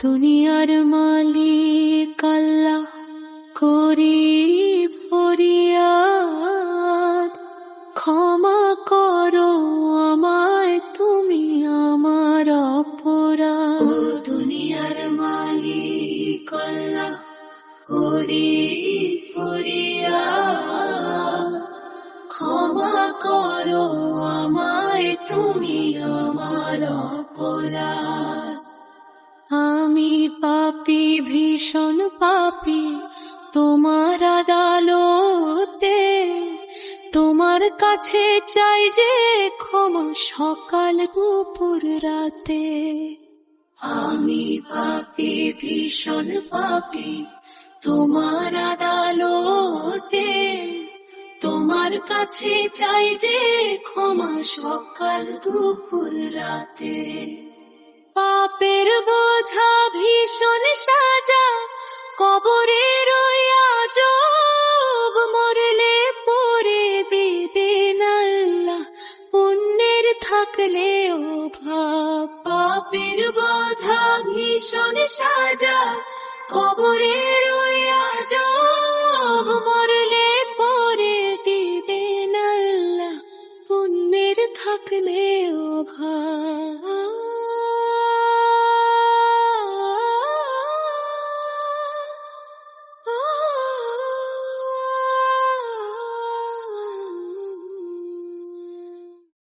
দুনিয়ার মালিক আল্লাহ করি ফরিয়াদ, ক্ষমা করো আমায় তুমি আমার অপরাধ। ও দুনিয়ার মালিক আল্লাহ করি ফরিয়াদ, ক্ষমা করো আমায় তুমি আমার অপরাধ। আমি পাপী, ভীষণ পাপী, তোমার আদালতে তোমার কাছে চাই যে ক্ষমা সকাল দুপুর রাতে। আমি পাপী, ভীষণ পাপী, তোমার আদালতে তোমার কাছে চাই যে ক্ষমা সকাল দুপুর রাতে। পাপের বোঝা ভীষণ সাজা, কবরের আযাব, মরলে পরে দিবেন আল্লাহ পুণ্যের থাকলে অভাব। পাপের বোঝা ভীষণ সাজা, কবরের আযাব, মরলে পরে দিবেন আল্লাহ পুণ্যের থাকলে অভাব।